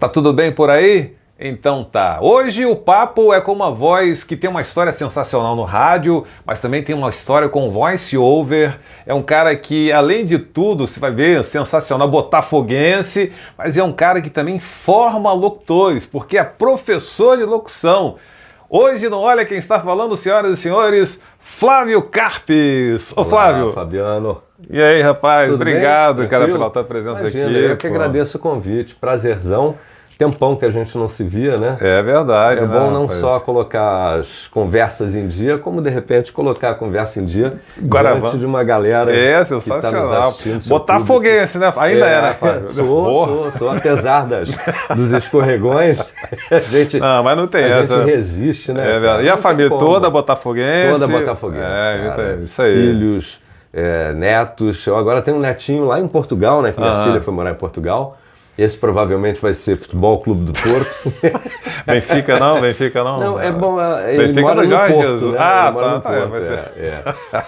Tá tudo bem por aí? Então tá. Hoje o papo é com uma voz que tem uma história sensacional no rádio, mas também tem uma história com voice over. É um cara que, além de tudo, você vai ver, sensacional, botafoguense, mas é um cara que também forma locutores, porque é professor de locução. Hoje não Olha Quem Está Falando, senhoras e senhores, Flávio Carpes. Ô Flávio. Olá, Fabiano. E aí, rapaz? Tudo obrigado, bem? cara, Tranquilo? pela tua presença. Imagina, aqui. eu que agradeço o convite. Prazerzão. Tempão que a gente não se via, né? É verdade. É bom não rapaz? só colocar as conversas em dia, como de repente colocar a conversa em dia Agora diante de uma galera que está nos sensacional. assistindo. Botafoguense, né? Ainda é, né, Flávio? Sou. Apesar dos escorregões, a gente, não, mas não tem a essa. gente resiste, né? É verdade. E a família toda botafoguense? Toda botafoguense, cara. Isso aí. Filhos, netos. Eu agora tenho um netinho lá em Portugal, né? Que minha filha foi morar em Portugal. Esse provavelmente vai ser Futebol Clube do Porto. Benfica não? Não, é bom. Ele Benfica mora do no Jorge Porto, Jesus. né? Ah, ele mora no tá. Porto,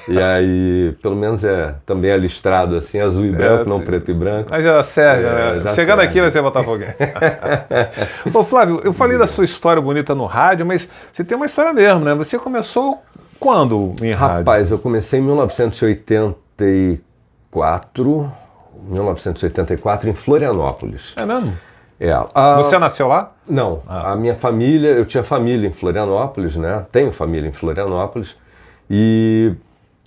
E aí, pelo menos também é listrado assim, azul e branco, não preto e branco. Mas já serve, né? já Chegando serve. aqui vai ser botafoguense. Ô Flávio, eu falei da sua história bonita no rádio, mas você tem uma história mesmo, né? Você começou quando em rádio? Rapaz, eu comecei em 1984 em Florianópolis. É mesmo? Você nasceu lá? Não, a minha família, eu tinha família em Florianópolis, né? Tenho família em Florianópolis e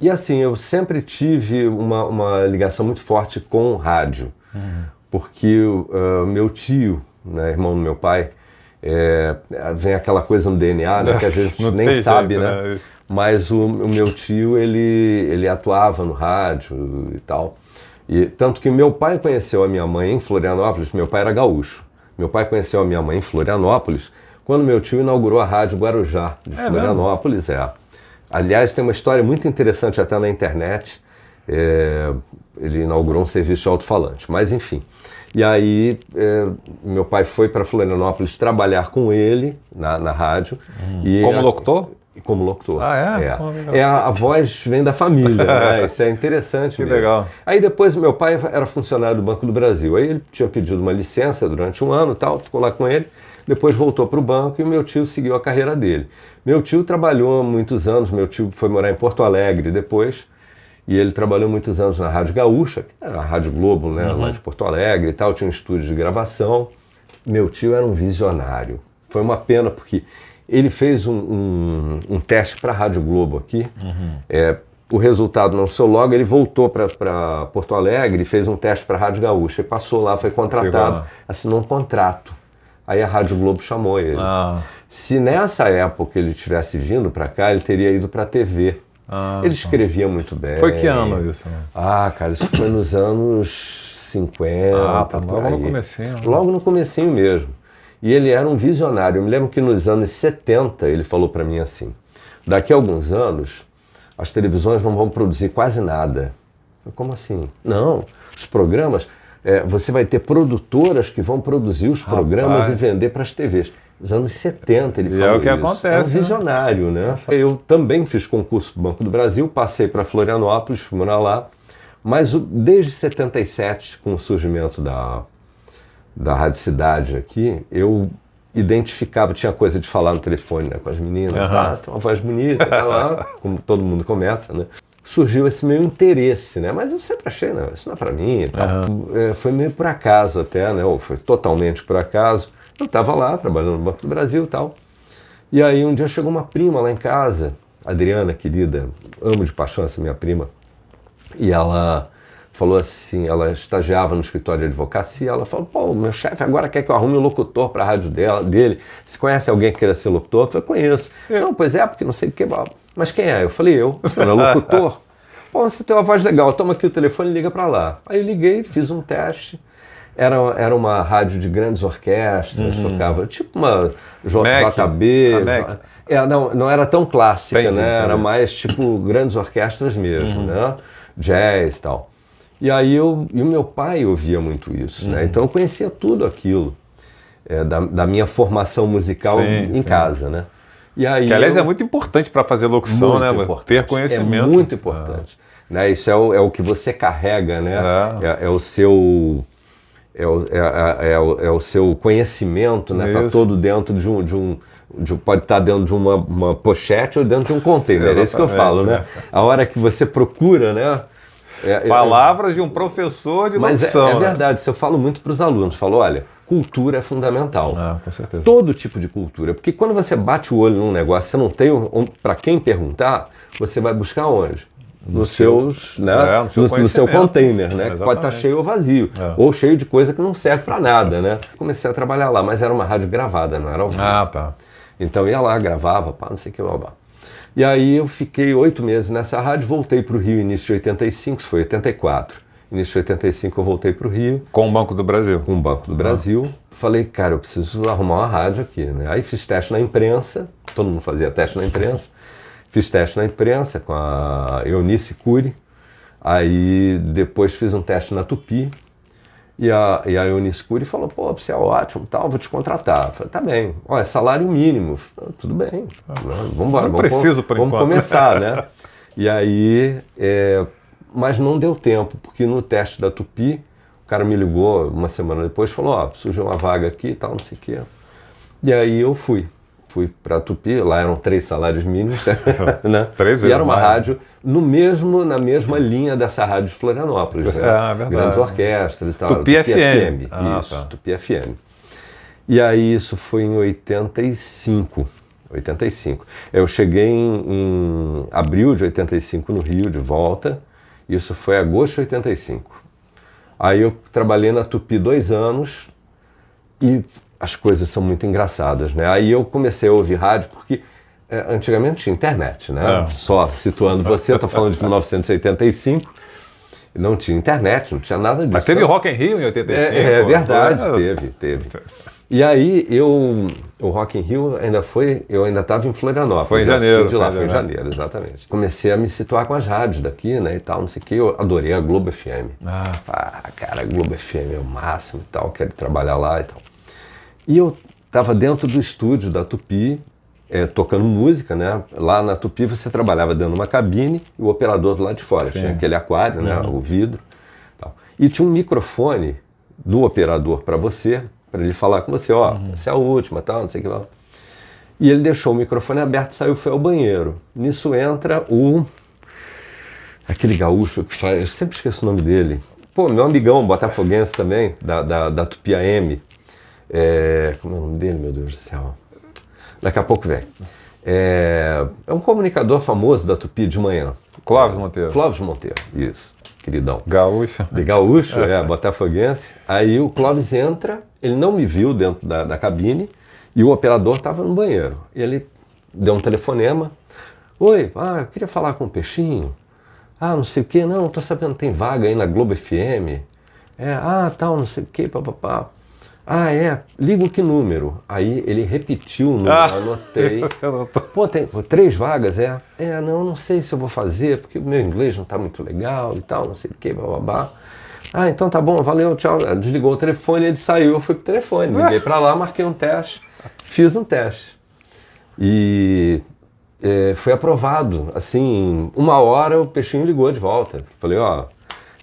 assim, eu sempre tive uma ligação muito forte com o rádio, porque meu tio, né, irmão do meu pai, vem aquela coisa no DNA, né, que a gente nem sabe, jeito, né? Mas o meu tio, ele atuava no rádio e tal. E tanto que meu pai conheceu a minha mãe em Florianópolis, meu pai era gaúcho. Meu pai conheceu a minha mãe em Florianópolis quando meu tio inaugurou a Rádio Guarujá de Florianópolis. Aliás, tem uma história muito interessante até na internet. Ele inaugurou um serviço de alto-falante, mas enfim. E aí meu pai foi para Florianópolis trabalhar com ele na rádio. Como locutor? Como locutor. A a voz vem da família, né? Isso é interessante que mesmo. Legal. Aí depois meu pai era funcionário do Banco do Brasil. Aí ele tinha pedido uma licença durante um ano e tal, ficou lá com ele. Depois voltou para o banco e meu tio seguiu a carreira dele. Meu tio trabalhou muitos anos, meu tio foi morar em Porto Alegre depois. E ele trabalhou muitos anos na Rádio Gaúcha, que é a Rádio Globo, né? Lá de Porto Alegre e tal, tinha um estúdio de gravação. Meu tio era um visionário. Foi uma pena porque ele fez um teste para a Rádio Globo aqui. O resultado não saiu logo, ele voltou para Porto Alegre e fez um teste para a Rádio Gaúcha. E passou lá, foi contratado, assinou um contrato. Aí a Rádio Globo chamou ele. Se nessa época ele tivesse vindo para cá, ele teria ido para a TV. Ele escrevia muito bem. Foi que ano isso? Né? Cara, isso foi nos anos 50. Logo no comecinho. Logo no comecinho mesmo. E ele era um visionário. Eu me lembro que nos anos 70 ele falou para mim assim: daqui a alguns anos as televisões não vão produzir quase nada. Eu, como assim? Não, os programas, você vai ter produtoras que vão produzir os programas e vender para as TVs. Nos anos 70 ele falou isso. É o que acontece. É um visionário, né? Eu também fiz concurso do Banco do Brasil, passei para Florianópolis, fui morar lá, mas desde 77, com o surgimento da Rádio Cidade aqui, eu identificava, tinha coisa de falar no telefone, né, com as meninas, você tem uma voz bonita, como todo mundo começa, né? Surgiu esse meu interesse, né? Mas eu sempre achei, não, isso não é pra mim e tal. Foi meio por acaso até, né? Ou foi totalmente por acaso. Eu estava lá, trabalhando no Banco do Brasil e tal. E aí um dia chegou uma prima lá em casa, Adriana, querida, amo de paixão essa minha prima, e ela falou assim, ela estagiava no escritório de advocacia, ela falou, pô, meu chefe agora quer que eu arrume um locutor para a rádio dele. Você conhece alguém que queira ser locutor? Eu falei, conheço. Não, pois é, porque não sei o que. Mas quem é? Eu falei, você não é locutor? Pô, você tem uma voz legal, toma aqui o telefone e liga para lá. Aí eu liguei, fiz um teste. Era uma rádio de grandes orquestras, tocava tipo uma JB. Não era tão clássica, né? Era mais tipo grandes orquestras mesmo, né? Jazz e tal. E aí e o meu pai ouvia muito isso, né? Então eu conhecia tudo aquilo da minha formação musical em casa, né? E aí que aliás é muito importante para fazer locução, né? Ter conhecimento. É muito importante. Né? Isso é o que você carrega, né? É o seu é o seu conhecimento, né? Está todo dentro pode estar dentro de uma pochete ou dentro de um container, é isso que eu falo, né? A hora que você procura, né? Palavras de um professor de locução. Mas é verdade, isso eu falo muito para os alunos, falo, olha, cultura é fundamental. Com certeza. Todo tipo de cultura, porque quando você bate o olho num negócio, você não tem para quem perguntar, você vai buscar onde? No seu container, né? Que pode estar cheio ou vazio, ou cheio de coisa que não serve para nada, né? Comecei a trabalhar lá, mas era uma rádio gravada, não era ao vivo. Tá. Então ia lá, gravava, não sei o que, blá. E aí eu fiquei 8 meses nessa rádio, voltei para o Rio início de 85, isso foi 84. Início de 85 eu voltei para o Rio. Com o Banco do Brasil? Com o Banco do Brasil. Falei, cara, eu preciso arrumar uma rádio aqui, né? Aí fiz teste na imprensa, todo mundo fazia teste na imprensa. Fiz teste na imprensa com a Eunice Cury. Aí depois fiz um teste na Tupi. E a Eunice Cury falou, pô, você é ótimo, tal, vou te contratar. Eu falei, tá bem, é salário mínimo. Falei, tudo bem, vamos embora. Vamos começar, né? E aí, mas não deu tempo, porque no teste da Tupi, o cara me ligou uma semana depois e falou, surgiu uma vaga aqui e tal, não sei o quê. E aí eu fui para a Tupi, lá eram 3 salários mínimos, né? 3 vezes e era uma mais. Rádio na mesma linha dessa rádio de Florianópolis, né? Verdade. Grandes orquestras e tal. Tupi FM. Isso, tá. Tupi FM. E aí isso foi em 85. Eu cheguei em abril de 85 no Rio, de volta. Isso foi agosto de 85. Aí eu trabalhei na Tupi 2 anos e as coisas são muito engraçadas, né? Aí eu comecei a ouvir rádio porque antigamente tinha internet, né? Só situando você, eu estou falando de 1985, não tinha internet, não tinha nada disso. Mas teve Rock in Rio em 85? É verdade, teve. E aí o Rock in Rio eu ainda estava em Florianópolis. Foi em janeiro. Foi em janeiro, exatamente. Comecei a me situar com as rádios daqui, né, e tal, não sei o que, eu adorei a Globo FM. Cara, a Globo FM é o máximo e tal, quero trabalhar lá e tal. E eu estava dentro do estúdio da Tupi, tocando música, né? Lá na Tupi você trabalhava dentro de uma cabine e o operador do lado de fora. Sim. Tinha aquele aquário, né? O vidro. Tal. E tinha um microfone do operador para ele falar com você, essa é a última, tal, não sei o que lá. E ele deixou o microfone aberto, saiu, foi ao banheiro. Nisso entra aquele gaúcho que faz, eu sempre esqueço o nome dele. Pô, meu amigão, botafoguense também, da Tupi AM. Como é o nome dele, meu Deus do céu? Daqui a pouco vem. É um comunicador famoso da Tupi de manhã. Clóvis Monteiro. Clóvis Monteiro, isso, queridão. Gaúcho. De gaúcho, botafoguense. Aí o Clóvis entra, ele não me viu dentro da cabine e o operador estava no banheiro. E ele deu um telefonema. Oi, eu queria falar com o Peixinho. Não sei o quê, não, tô sabendo que tem vaga aí na Globo FM. Tal, não sei o quê, papapá. Liga que número? Aí ele repetiu o número, anotei. Pô, tem 3 vagas, não sei se eu vou fazer, porque o meu inglês não tá muito legal e tal, não sei o que, bababá. Então tá bom, valeu, tchau. Desligou o telefone, ele saiu, eu fui pro telefone, liguei pra lá, marquei um teste, fiz um teste. E foi aprovado, assim, 1 hora o Peixinho ligou de volta. Falei,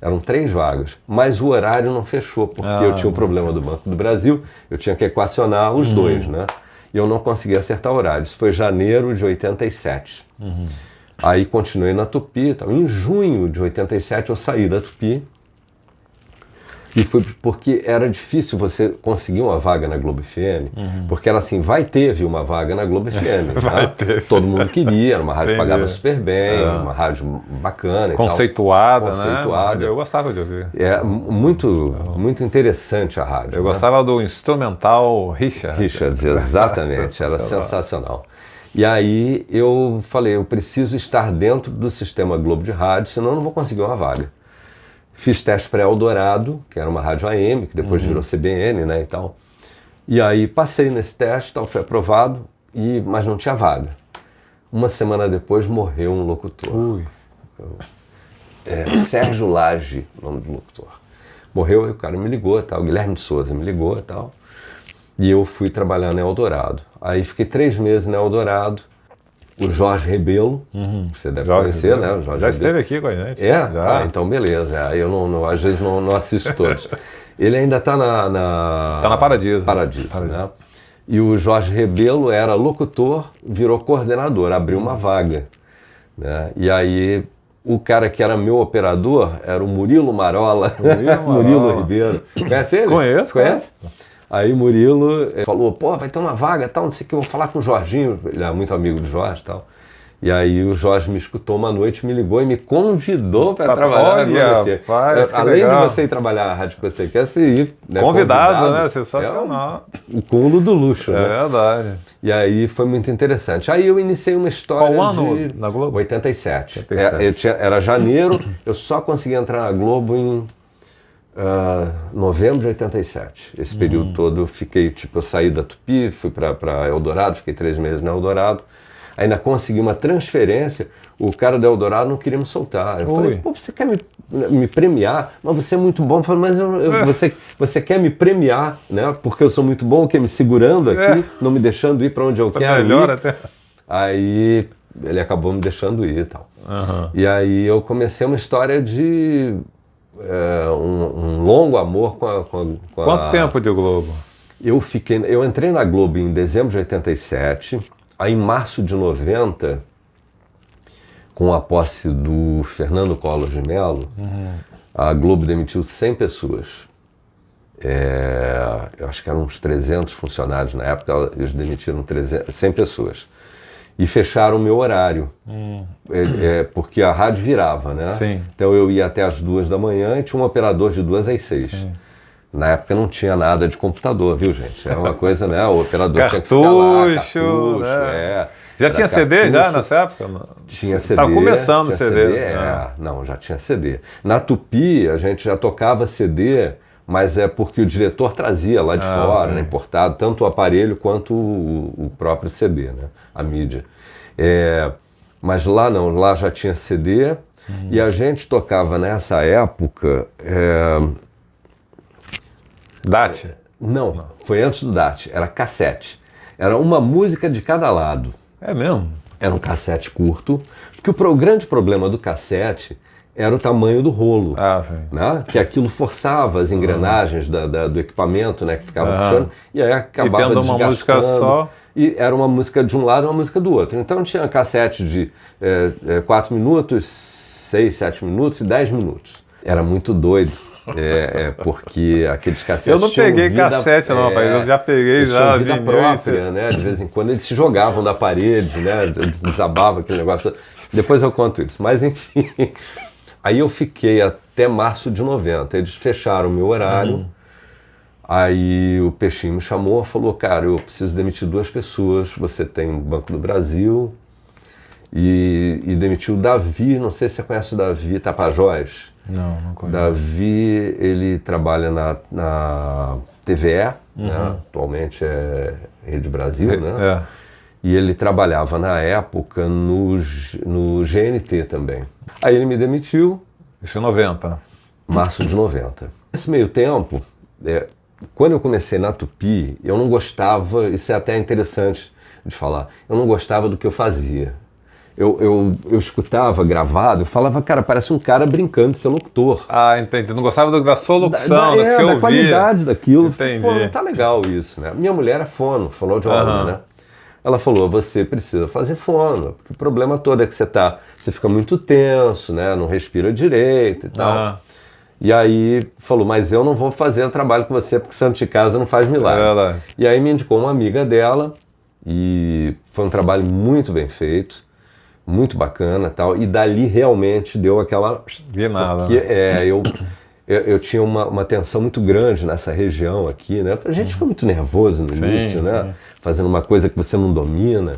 eram 3 vagas, mas o horário não fechou, porque eu tinha um problema do Banco do Brasil, eu tinha que equacionar os 2, né? E eu não conseguia acertar o horário. Isso foi janeiro de 87. Aí continuei na Tupi. Então, em junho de 87 eu saí da Tupi. E foi porque era difícil você conseguir uma vaga na Globo FM, porque era assim, teve uma vaga na Globo FM. Todo mundo queria, era uma rádio que pagava super bem, uma rádio bacana e conceituada, tal. Conceituada, né? Eu gostava de ouvir. Muito interessante a rádio. Eu gostava do instrumental Richard. Richards, exatamente, era sensacional. E aí eu falei, eu preciso estar dentro do sistema Globo de rádio, senão eu não vou conseguir uma vaga. Fiz teste para Eldorado, que era uma rádio AM, que depois virou CBN, né, e tal. E aí passei nesse teste, tal, foi aprovado, mas não tinha vaga. Uma semana depois morreu um locutor. Sérgio Lage, o nome do locutor. Morreu e o cara me ligou, tal, Guilherme de Souza me ligou e tal. E eu fui trabalhar na Eldorado. Aí fiquei 3 meses na Eldorado. O Jorge Rebelo, você deve conhecer, né? O Jorge já esteve aqui com a gente. Já? Então beleza. Eu às vezes não assisto todos. Ele ainda está Tá na Paradiso. Paradiso, né? E o Jorge Rebelo era locutor, virou coordenador, abriu uma vaga, né? E aí o cara que era meu operador era o Murilo Marola. Murilo Ribeiro. Conhece ele? Conheço. Conhece? Aí o Murilo falou, pô, vai ter uma vaga, tal, não sei o que, eu vou falar com o Jorginho. Ele é muito amigo do Jorge e tal. E aí o Jorge me escutou uma noite, me ligou e me convidou para trabalhar na Globo FM. Além de você ir trabalhar na rádio que você quer, você ir, né, convidado, né? Sensacional. O cúmulo do luxo, né? É verdade. E aí foi muito interessante. Aí eu iniciei uma história. Qual ano na Globo? 87. Era janeiro, eu só consegui entrar na Globo em novembro de 87. Esse período todo eu fiquei, eu saí da Tupi, fui para Eldorado, fiquei 3 meses na Eldorado. Ainda consegui uma transferência, o cara da Eldorado não queria me soltar. Eu falei, pô, você quer me premiar? Mas você é muito bom. Eu falei, mas você quer me premiar, né? Porque eu sou muito bom, me segurando aqui, não me deixando ir para onde eu quero melhor ir. Até. Aí ele acabou me deixando ir e tal. E aí eu comecei uma história de um longo amor com a... Quanto tempo de Globo? Eu entrei na Globo em dezembro de 87. Aí, em março de 90, com a posse do Fernando Collor de Mello, a Globo demitiu 100 pessoas. Eu acho que eram uns 300 funcionários na época, eles demitiram 100 pessoas. E fecharam o meu horário, porque a rádio virava, né? Sim. Então eu ia até as 2 da manhã e tinha um operador de 2 às 6. Sim. Na época não tinha nada de computador, viu, gente? Era uma coisa, né? O operador cartucho, tinha que ficar lá, cartucho, Já tinha CD cartucho, já nessa época? Tinha CD. Estava começando o CD. Não, já tinha CD. Na Tupi a gente já tocava CD, mas é porque o diretor trazia lá de fora, né, importado, tanto o aparelho quanto o próprio CD, né? A mídia. Mas lá não, lá já tinha CD e a gente tocava nessa época... DAT? Não, foi antes do DAT, era cassete. Era uma música de cada lado. É mesmo? Era um cassete curto, porque o grande problema do cassete era o tamanho do rolo, né? Que aquilo forçava as engrenagens do equipamento, né? Que ficava puxando, e aí acabava desgastando. Uma música só. E era uma música de um lado e uma música do outro. Então tinha cassete de 4 minutos, 6, 7 minutos e 10 minutos. Era muito doido. Porque aqueles cassetes. Eu não peguei cassete, não, rapaz. Eu já peguei já. Vida própria, né? De vez em quando eles se jogavam da parede, né? Desabava aquele negócio. Depois eu conto isso. Mas enfim. Aí eu fiquei até março de 90. Eles fecharam o meu horário. Aí o Peixinho me chamou e falou: cara, eu preciso demitir 2 pessoas. Você tem o Banco do Brasil. E demitiu o Davi. Não sei se você conhece o Davi Tapajós. Não conheço. Davi, ele trabalha na TVE, né? Atualmente é Rede Brasil, né? E ele trabalhava na época no GNT também. Aí ele me demitiu. Isso em 90. Março de 90. Nesse meio tempo, quando eu comecei na Tupi, eu não gostava, isso é até interessante de falar, eu não gostava do que eu fazia. Eu escutava gravado, eu falava, cara, parece um cara brincando de ser locutor. Ah, entendi. Não gostava da sua locução, da que você ouvia. Da qualidade daquilo. Entendi. Pô, não tá legal isso, né? Minha mulher é fonoaudióloga, né? Ela falou, você precisa fazer fono, porque o problema todo é que você fica muito tenso, né? Não respira direito e tal. E aí falou, mas eu não vou fazer o trabalho com você, porque santo de casa não faz milagre. E aí me indicou uma amiga dela, e foi um trabalho muito bem feito. Muito bacana tal, e dali realmente deu aquela... Vi nada. Porque eu tinha uma tensão muito grande nessa região aqui, né? A gente foi muito nervoso no início, né? Fazendo uma coisa que você não domina.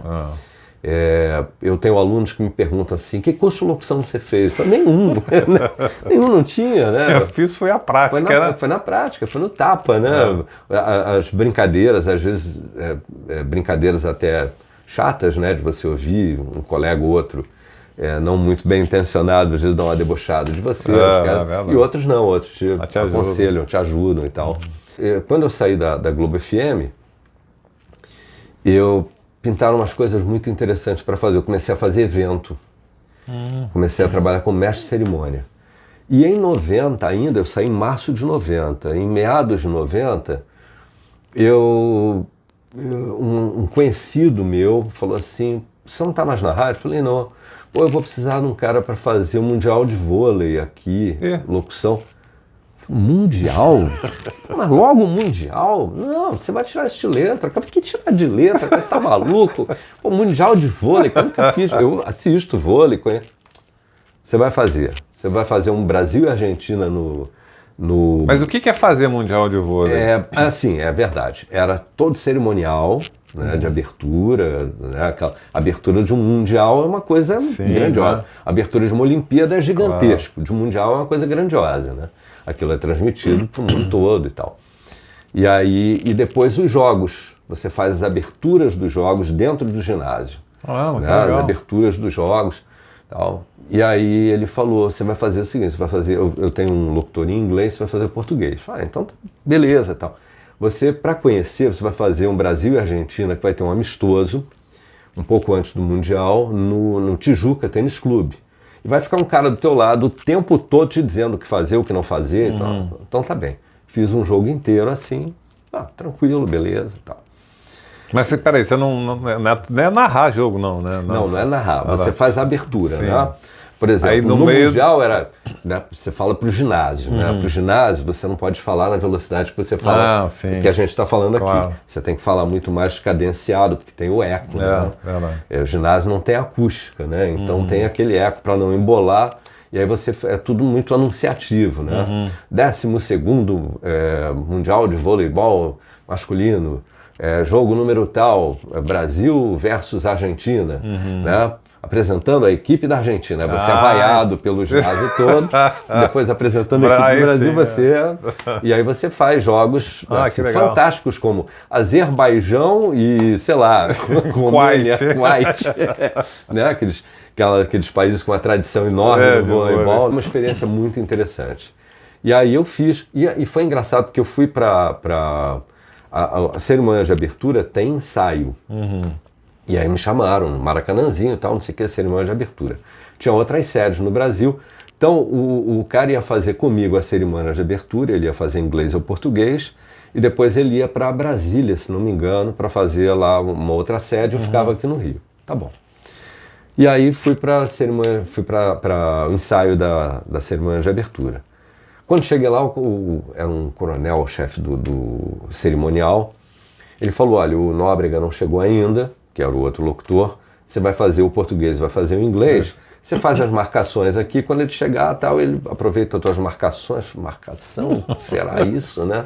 Eu tenho alunos que me perguntam assim, que curso de locução você fez? Eu falei, nenhum. Nenhum não tinha, né? Eu fiz foi a prática. Foi na prática, foi no tapa, né? As brincadeiras, às vezes, brincadeiras até... chatas, né, de você ouvir um colega ou outro não muito bem intencionado, às vezes dá uma debochada de você, e outros não, outros te aconselham, te ajudam e tal. Quando eu saí da Globo FM, pintaram umas coisas muito interessantes para fazer. Eu comecei a fazer evento, comecei a trabalhar como mestre de cerimônia. E em 90 ainda, eu saí em março de 90, em meados de 90, um conhecido meu falou assim, você não está mais na rádio? Eu falei, não. Pô, eu vou precisar de um cara para fazer o Mundial de Vôlei aqui, locução. Mundial? Mas logo Mundial? Não, você vai tirar isso de letra. Por que tirar de letra? Você está maluco? Pô, Mundial de Vôlei, como que eu fiz? Eu assisto vôlei, conheço. Você vai fazer um Brasil e Argentina no... Mas o que é fazer Mundial de Vôlei? Assim, é verdade. Era todo cerimonial, né, de abertura, né, aquela abertura de um Mundial é uma coisa grandiosa. Né? A abertura de uma Olimpíada é gigantesco, de um Mundial é uma coisa grandiosa, né? Aquilo é transmitido para o mundo todo e tal. E depois os jogos, você faz as aberturas dos jogos dentro do ginásio. Né? As aberturas dos jogos tal. E aí ele falou, você vai fazer o seguinte, você vai fazer, eu tenho um locutor em inglês, você vai fazer português. Então beleza tal. Você, para conhecer, você vai fazer um Brasil e Argentina que vai ter um amistoso, um pouco antes do Mundial, no Tijuca Tênis Clube. E vai ficar um cara do teu lado o tempo todo te dizendo o que fazer, o que não fazer. Então tá bem. Fiz um jogo inteiro assim, tranquilo, beleza tal. Mas peraí, você não é narrar jogo, não, né? Não é narrar. Você faz a abertura, né? Por exemplo, aí no Mundial era, né, você fala para o ginásio, né? Para o ginásio você não pode falar na velocidade que você fala, o que a gente está falando aqui. Você tem que falar muito mais cadenciado, porque tem o eco. Né? O ginásio não tem acústica, né? Então tem aquele eco para não embolar. E aí é tudo muito anunciativo, né? 12º Mundial de Voleibol Masculino, jogo número tal, Brasil versus Argentina, né? Apresentando a equipe da Argentina. Você é vaiado pelo ginásio todo, depois apresentando a equipe do Brasil, e aí você faz jogos assim, fantásticos como Azerbaijão e, sei lá, Kuwait, né? Aqueles países com uma tradição enorme no voleibol. Uma experiência muito interessante. E aí eu fiz, e foi engraçado porque eu fui para a cerimônia de abertura tem ensaio. E aí me chamaram no Maracanãzinho e tal, não sei o que, cerimônia de abertura. Tinha outras sedes no Brasil. Então o cara ia fazer comigo a cerimônia de abertura, ele ia fazer inglês ou português, e depois ele ia para Brasília, se não me engano, para fazer lá uma outra sede, eu ficava aqui no Rio. Tá bom. E aí fui para o ensaio da cerimônia de abertura. Quando cheguei lá, era um coronel, o chefe do cerimonial, ele falou, olha, o Nóbrega não chegou ainda, que era o outro locutor, você vai fazer o português, vai fazer o inglês, você faz as marcações aqui, quando ele chegar, tal, ele aproveita as tuas marcações, marcação, será isso, né?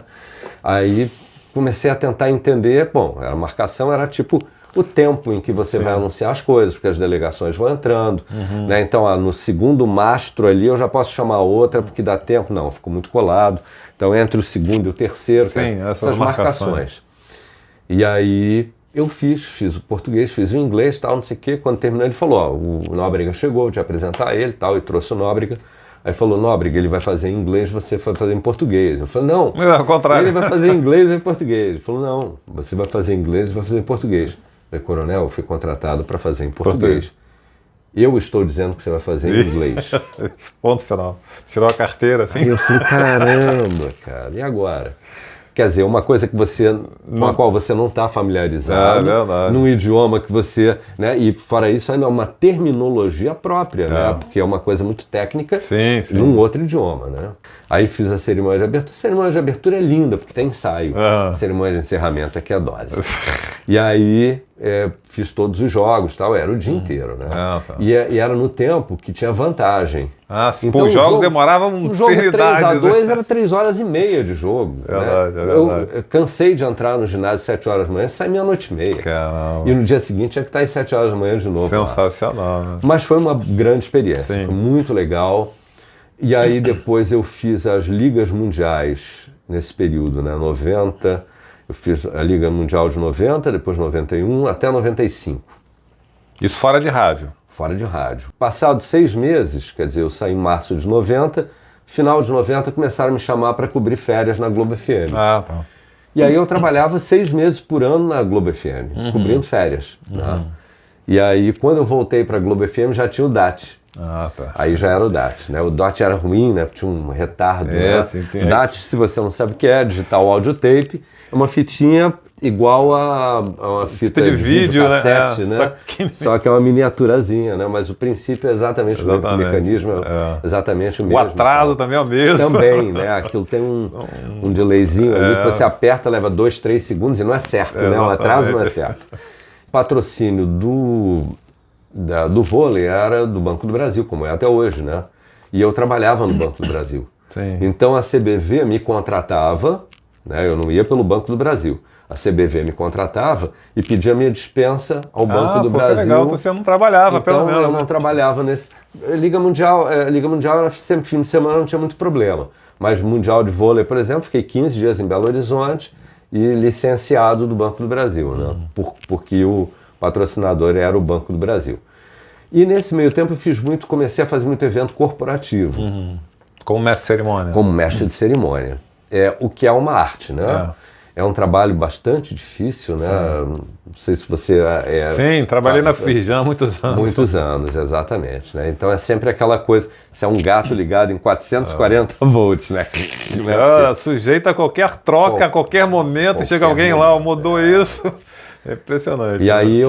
Aí comecei a tentar entender, bom, a marcação era tipo o tempo em que você vai anunciar as coisas, porque as delegações vão entrando, né? Então, no segundo mastro ali, eu já posso chamar outra, porque dá tempo, não, ficou muito colado, então entre o segundo e o terceiro, essas marcações. E aí eu fiz o português, fiz o inglês, tal, não sei o quê. Quando terminou, ele falou, o Nóbrega chegou, vou te apresentar ele, tal, e trouxe o Nóbrega. Aí falou, Nóbrega, ele vai fazer em inglês, você vai fazer em português. Eu falei, não, ao contrário. Ele vai fazer em inglês e em português. Ele falou, não, você vai fazer em inglês e vai fazer em português. Eu falei, coronel, eu fui contratado para fazer em português. Eu estou dizendo que você vai fazer em inglês. Ponto final. Tirou a carteira, assim? Aí eu falei, caramba, cara, e agora? Quer dizer, uma coisa que com a qual você não está familiarizado, num idioma que você, né, e fora isso ainda é uma terminologia própria, né, porque é uma coisa muito técnica num outro idioma, né. Aí fiz a cerimônia de abertura. A cerimônia de abertura é linda, porque tem ensaio. A cerimônia de encerramento é que é dose. E aí fiz todos os jogos, tal, era o dia inteiro, né. E era no tempo que tinha vantagem. Então, os jogos demoravam um jogo 3x2 era 3 horas e meia de jogo. Eu cansei de entrar no ginásio às 7 horas da manhã, saí meia-noite e meia. Caramba. E no dia seguinte tinha que estar às 7 horas da manhã de novo. Sensacional, né? Mas foi uma grande experiência, foi muito legal. E aí depois eu fiz as ligas mundiais nesse período, né? 90, eu fiz a Liga Mundial de 90, depois 91, até 95. Isso fora de rádio? Fora de rádio. Passados 6 meses, quer dizer, eu saí em março de 90, final de 90 começaram a me chamar para cobrir férias na Globo FM. Tá. E aí eu trabalhava 6 meses por ano na Globo FM, cobrindo férias. Né? E aí quando eu voltei para a Globo FM já tinha o DAT. Ah, tá. Aí já era o DAT, né? O DOT era ruim, né? Tinha um retardo, né? Sim, O DAT, se você não sabe o que é, digital audio tape, é uma fitinha igual a uma fita de vídeo cassete, né? Só que é uma miniaturazinha, né? Mas o princípio é exatamente o mesmo, o mecanismo é exatamente o mesmo. O atraso também é o mesmo. Também, né? Aquilo tem um delayzinho ali que você aperta, leva 2, 3 segundos e não é certo, né? O atraso não é certo. O patrocínio do vôlei era do Banco do Brasil, como é até hoje, né? E eu trabalhava no Banco do Brasil. Sim. Então a CBV me contratava, né? Eu não ia pelo Banco do Brasil. A CBV me contratava e pedia minha dispensa ao Banco do Brasil. Legal, então você não trabalhava, então, pelo menos. Eu não trabalhava nesse... Liga Mundial era sempre fim de semana, não tinha muito problema. Mas Mundial de Vôlei, por exemplo, fiquei 15 dias em Belo Horizonte e licenciado do Banco do Brasil, né? Porque o patrocinador era o Banco do Brasil. E nesse meio tempo comecei a fazer muito evento corporativo. Como mestre de cerimônia. Como mestre de cerimônia. O que é uma arte, né? É um trabalho bastante difícil, né? Não sei se você Sim, trabalhei na Firjan há muitos anos. Muitos anos, exatamente, né? Então é sempre aquela coisa, se é um gato ligado em 440 volts, né? Sujeito a qualquer troca, a qualquer momento, chega alguém lá, mudou isso. É impressionante. E aí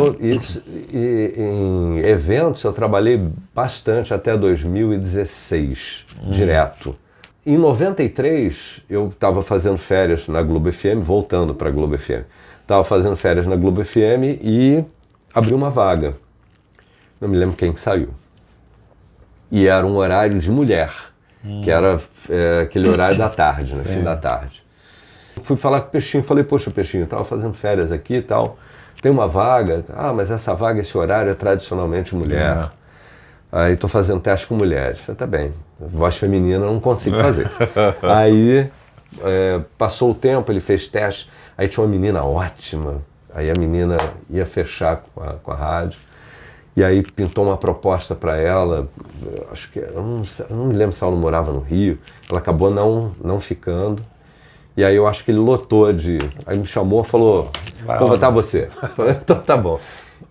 em eventos eu trabalhei bastante até 2016, direto. Em 93 eu estava fazendo férias na Globo FM, voltando para a Globo FM. Estava fazendo férias na Globo FM e abri uma vaga. Não me lembro quem que saiu. E era um horário de mulher, que era aquele horário da tarde, né? Fim da tarde. Fui falar com o Peixinho, falei, poxa, Peixinho, estava fazendo férias aqui e tal, tem uma vaga, mas essa vaga, esse horário é tradicionalmente mulher. Aí estou fazendo teste com mulheres. Falei, tá bem, voz feminina eu não consigo fazer. Aí passou o tempo, ele fez teste, aí tinha uma menina ótima, aí a menina ia fechar com a rádio, e aí pintou uma proposta para ela, acho que, eu não me lembro se ela morava no Rio, ela acabou não ficando. E aí eu acho que ele lotou Aí me chamou e falou, vou botar você. Falei, então tá bom.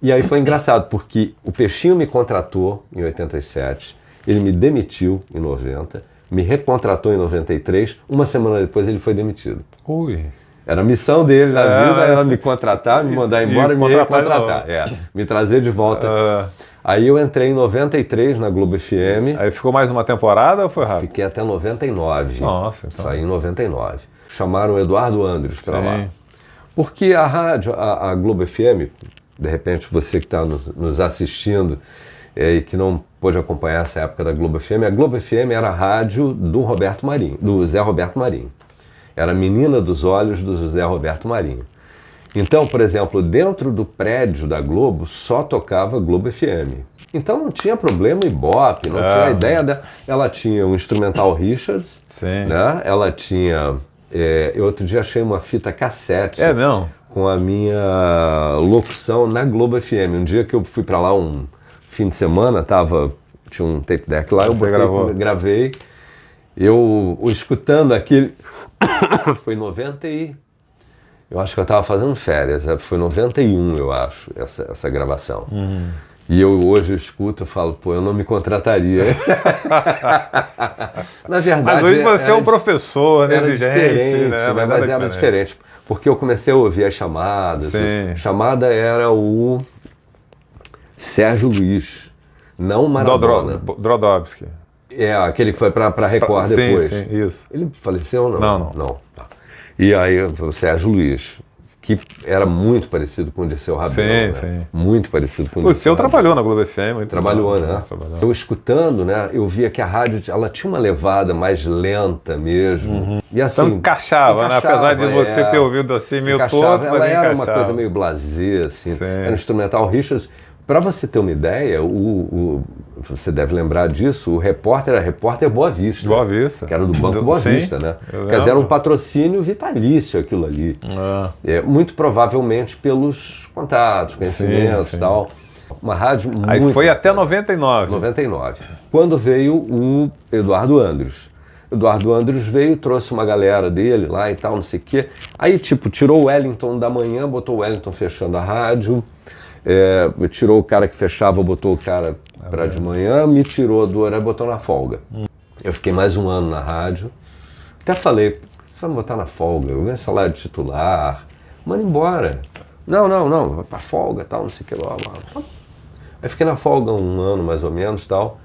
E aí foi engraçado, porque o Peixinho me contratou em 87, ele me demitiu em 90, me recontratou em 93, uma semana depois ele foi demitido. Ui. Era a missão dele na vida, era me contratar, me mandar embora e me recontratar. Me trazer de volta. Aí eu entrei em 93 na Globo FM. Aí ficou mais uma temporada ou foi rápido? Fiquei até 99. Nossa, então. Saí em 99. Chamaram o Eduardo Andres para lá. Porque a rádio, a Globo FM, de repente você que está nos assistindo e que não pôde acompanhar essa época da Globo FM, a Globo FM era a rádio do Roberto Marinho, do Zé Roberto Marinho. Era a menina dos olhos do José Roberto Marinho. Então, por exemplo, dentro do prédio da Globo só tocava Globo FM. Então não tinha problema Ibope, não tinha a ideia da... Ela tinha um instrumental Richards, né? Ela tinha... eu outro dia achei uma fita cassete com a minha locução na Globo FM. Um dia que eu fui para lá um fim de semana, tinha um tape deck lá, gravei. Eu escutando aquele... Foi 90 e... Eu acho que eu estava fazendo férias, foi 91, eu acho, essa gravação. E eu hoje escuto e falo, pô, eu não me contrataria. Na verdade... Mas hoje você é um professor, né? Exigente, né? Mas era diferente. Porque eu comecei a ouvir as chamadas. Chamada era o Sérgio Luiz, não Maradona. Drodowski. Aquele que foi para Record depois. Sim, isso. Ele faleceu ou não? Não. E aí o Sérgio Luiz, que era muito parecido com o Dirceu Rabelo, né? Muito parecido com o Dirceu. O Dirceu trabalhou na Globo FM. Trabalhou, né? Eu escutando, né? Eu via que a rádio, ela tinha uma levada mais lenta mesmo. E assim... Então encaixava, né? Apesar de você ter ouvido assim meio todo, mas ela era uma coisa meio blasé, assim. Era um instrumental Richards. Para você ter uma ideia, você deve lembrar disso, o repórter era Repórter Boa Vista. Boa Vista. Que era do Banco Boa Vista, né? Quer dizer, era um patrocínio vitalício aquilo ali. Muito provavelmente pelos contatos, conhecimentos e tal. Uma rádio muito... Aí foi até 99. 99. Quando veio o Eduardo Andres. Eduardo Andres veio, trouxe uma galera dele lá e tal, não sei o quê. Aí, tirou o Wellington da manhã, botou o Wellington fechando a rádio. tirou o cara que fechava, botou o cara para de manhã, me tirou do horário e botou na folga. Eu fiquei mais um ano na rádio. Até falei, você vai me botar na folga? Eu ganho salário de titular, manda embora. Não, vai pra folga, tal, não sei o que lá. Aí fiquei na folga um ano mais ou menos, tal.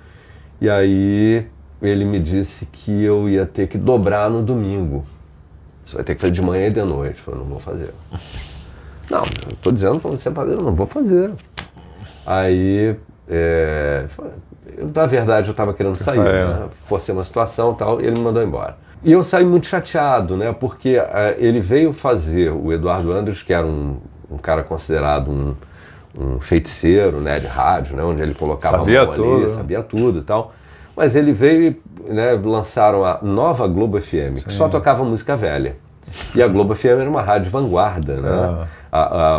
E aí ele me disse que eu ia ter que dobrar no domingo. Você vai ter que fazer de manhã e de noite. Eu falei, não vou fazer. Não, eu tô dizendo pra você fazer, eu não vou fazer. Aí, na verdade, eu estava querendo sair, né? Forcei uma situação e tal, e ele me mandou embora. E eu saí muito chateado, né? Porque ele veio fazer, o Eduardo Andros, que era um cara considerado um feiticeiro, né, de rádio, né, onde ele colocava sabia a mão tudo, ali, sabia tudo e tal. Mas ele veio e, né, lançaram a nova Globo FM, que só tocava música velha. E a Globo FM era uma rádio vanguarda, né?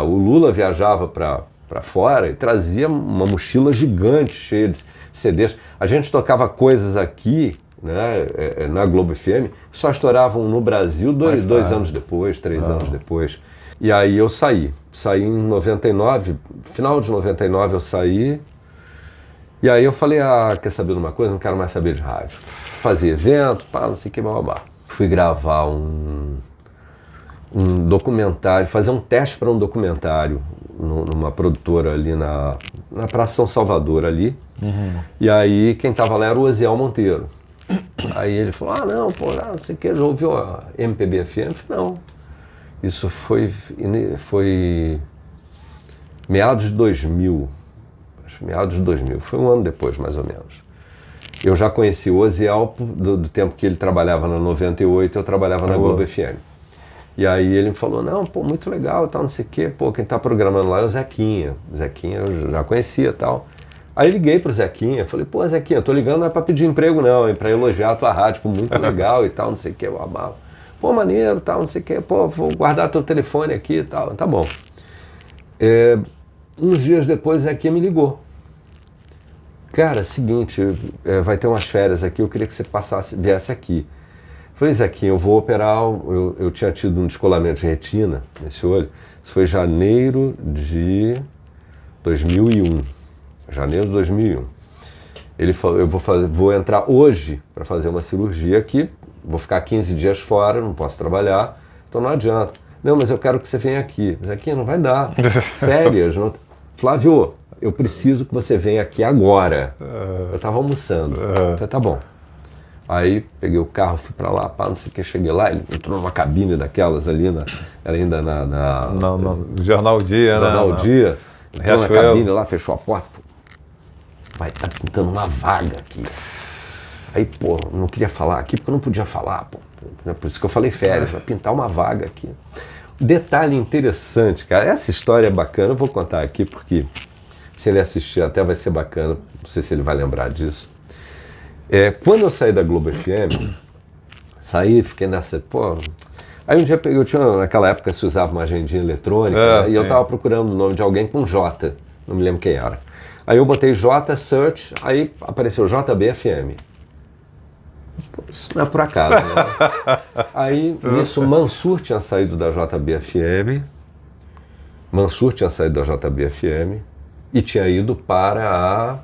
O Lula viajava para fora e trazia uma mochila gigante cheia de CDs. A gente tocava coisas aqui, né, na Globo FM, que só estouravam no Brasil dois anos depois, 3 anos depois. E aí eu saí em 99, final de 99 eu saí, e aí eu falei, quer saber de uma coisa? Não quero mais saber de rádio. Fazia evento, não sei o que, babá. Fui gravar um documentário, fazer um teste para um documentário numa produtora ali na Praça São Salvador ali. E aí quem estava lá era o Oziel Monteiro. Aí ele falou, não sei o que, já ouviu a MPB FM? Eu falei, não. Isso foi meados de 2000, foi um ano depois, mais ou menos. Eu já conheci o Oziel do tempo que ele trabalhava na 98, eu trabalhava na Globo FM. E aí ele me falou, muito legal e tal, não sei o quê, quem tá programando lá é o Zequinha. O Zequinha eu já conhecia e tal. Aí liguei pro Zequinha, falei, Zequinha, tô ligando não é pra pedir emprego não, é pra elogiar a tua rádio, muito legal e tal, não sei o quê, maneiro, tal, não sei o que, vou guardar teu telefone aqui e tal, tá bom. Uns dias depois, o Zequinha me ligou. Cara, seguinte, vai ter umas férias aqui, eu queria que você viesse aqui. Falei, Zequinha, eu vou operar, eu tinha tido um descolamento de retina nesse olho, isso foi janeiro de 2001. Janeiro de 2001. Ele falou, eu vou entrar hoje para fazer uma cirurgia aqui, vou ficar 15 dias fora, não posso trabalhar, então não adianta. Não, mas eu quero que você venha aqui. Mas aqui não vai dar. Férias. Não... Flávio, eu preciso que você venha aqui agora. Eu estava almoçando. Falei, tá bom. Aí peguei o carro, fui para lá, não sei o que, cheguei lá, ele entrou numa cabine daquelas ali, era ainda no Jornal Dia, Jornal Dia. Entrou na Riachuelo. cabine lá, fechou a porta. Vai estar pintando uma vaga aqui. Aí, não queria falar aqui porque eu não podia falar, Por isso que eu falei férias, vai pintar uma vaga aqui. Detalhe interessante, cara, essa história é bacana, eu vou contar aqui porque se ele assistir até vai ser bacana, não sei se ele vai lembrar disso. Quando eu saí da Globo FM, fiquei nessa, aí um dia eu tinha, naquela época se usava uma agendinha eletrônica, né, e eu tava procurando o nome de alguém com J, não me lembro quem era. Aí eu botei J Search, aí apareceu JBFM. Isso não é por acaso, né? Aí, nisso, Mansur tinha saído da JBFM. E tinha ido para a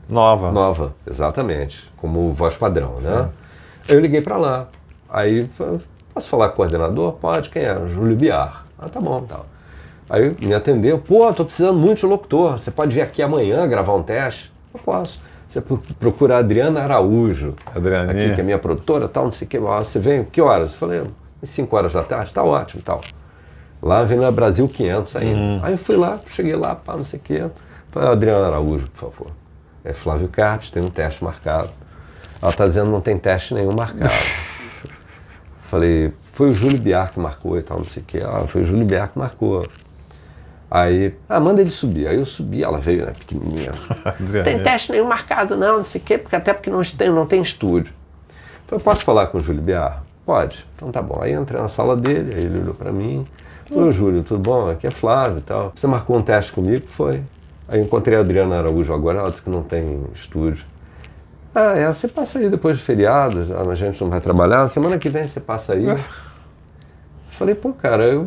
Nova, exatamente, como voz padrão, né? Aí eu liguei para lá. Aí, posso falar com o coordenador? Pode, quem é? Júlio Biar. Tá bom, tal. Aí me atendeu, tô precisando muito de locutor, você pode vir aqui amanhã gravar um teste? Eu posso. Você procura a Adriana Araújo, aqui, que é minha produtora, tal, não sei o que, você vem, que horas? Eu falei, 5 horas da tarde, tá ótimo, tal. Lá vem na Brasil 500 ainda. Aí eu fui lá, cheguei lá, não sei o que, falei, Adriana Araújo, por favor. É Flávio Carpes, tem um teste marcado. Ela tá dizendo que não tem teste nenhum marcado. Falei, foi o Júlio Biar que marcou e tal, não sei o que. Foi o Júlio Biar que marcou. Aí, manda ele subir. Aí eu subi, ela veio, né, pequenininha. Não tem teste nenhum marcado não sei o quê, até porque não tem estúdio. Falei, posso falar com o Júlio Biar? Pode. Então tá bom. Aí entrei na sala dele, aí ele olhou pra mim. Falei, Júlio, tudo bom? Aqui é Flávio e tal. Você marcou um teste comigo? Foi. Aí eu encontrei a Adriana Araújo agora, ela disse que não tem estúdio. Você passa aí depois do feriado, a gente não vai trabalhar, semana que vem você passa aí. Falei, pô, cara,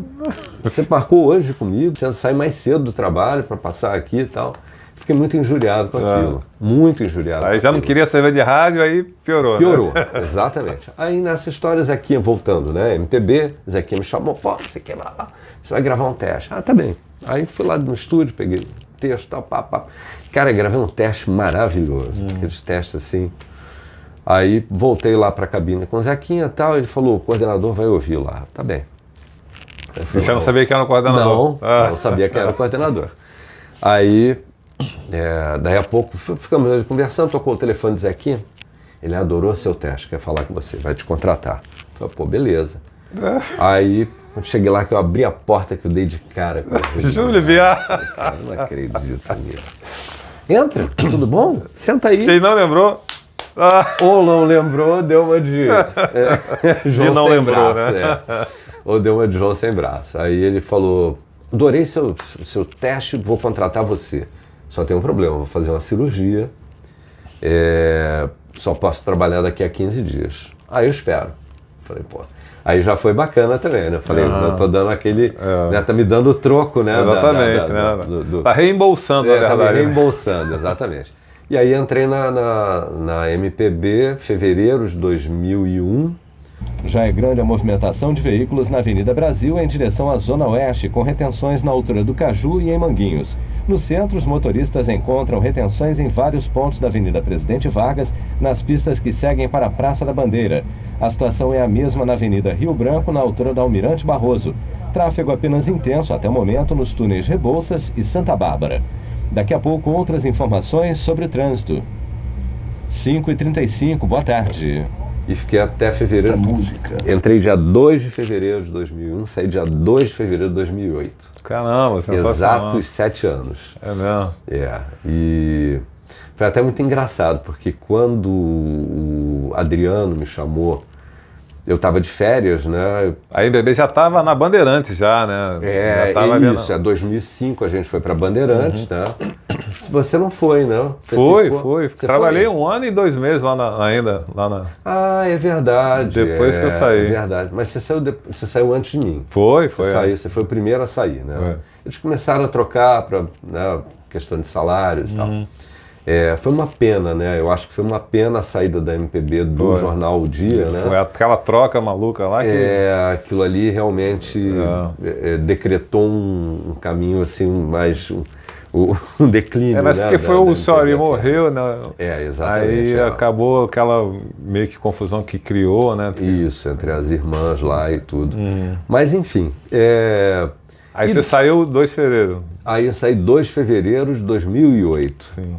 você marcou hoje comigo, você sai mais cedo do trabalho para passar aqui e tal. Fiquei muito injuriado com aquilo, muito injuriado. Aí já não queria saber de rádio, aí piorou. Piorou, né? Exatamente. Aí nessa história, Zequinha voltando, né? MPB, Zequinha me chamou, pô, você vai gravar um teste. Ah, tá bem. Aí fui lá no estúdio, peguei o texto, tal, pá. Cara, gravei um teste maravilhoso, aqueles testes assim. Aí voltei lá pra cabine com o Zequinha e tal, ele falou, o coordenador vai ouvir lá. Tá bem. E você não sabia quem era o coordenador? Não sabia quem era o coordenador. Aí, daí a pouco, ficamos ali conversando, tocou o telefone de Zequinha. Ele adorou seu teste, quer falar com você, vai te contratar. Eu falei, pô, beleza. Aí, quando cheguei lá, que eu abri a porta, que eu dei de cara com a Júlio Biar. Eu não acredito nisso. Entra, tudo bom? Senta aí. Quem não lembrou? Ou não lembrou, deu uma de João de não sem lembrou, braço, né? Ou deu uma de João sem braço. Aí ele falou, adorei seu teste, vou contratar você. Só tem um problema, vou fazer uma cirurgia, só posso trabalhar daqui a 15 dias. Aí eu espero. Falei, pô. Aí já foi bacana também, né? Falei, eu tô dando aquele, né, tá me dando o troco, né? Exatamente, né? Tá reembolsando, na verdade. Tá me reembolsando, exatamente. E aí entrei na MPB, fevereiro de 2001. Já é grande a movimentação de veículos na Avenida Brasil em direção à Zona Oeste, com retenções na altura do Caju e em Manguinhos. No centro, os motoristas encontram retenções em vários pontos da Avenida Presidente Vargas, nas pistas que seguem para a Praça da Bandeira. A situação é a mesma na Avenida Rio Branco, na altura da Almirante Barroso. Tráfego apenas intenso até o momento nos túneis Rebouças e Santa Bárbara. Daqui a pouco, outras informações sobre o trânsito. 5h35, boa tarde. E fiquei até fevereiro. Entrei dia 2 de fevereiro de 2001, saí dia 2 de fevereiro de 2008. Caramba, sensacional. Exatos 7 anos. É mesmo? E foi até muito engraçado, porque quando o Adriano me chamou, eu estava de férias, né? A MPB já estava na Bandeirantes já, né? Isso, 2005 a gente foi para Bandeirantes, né? Você não foi, né? Foi. Trabalhei 1 ano e 2 meses ainda. Ah, é verdade. Depois que eu saí. É verdade. Mas você saiu antes de mim. Foi. Você foi o primeiro a sair, né? Eles começaram a trocar para, né, questão de salários e tal. Foi uma pena, né? Eu acho que foi uma pena a saída da MPB do jornal O Dia, né? Foi aquela troca maluca lá que... aquilo ali realmente decretou um caminho assim, mais... um declínio, mas porque foi o senhor morreu, né? Exatamente. Aí acabou aquela meio que confusão que criou, né? Isso, entre as irmãs lá e tudo. Mas enfim. Aí você saiu 2 de fevereiro. Aí eu saí 2 de fevereiro de 2008. Sim.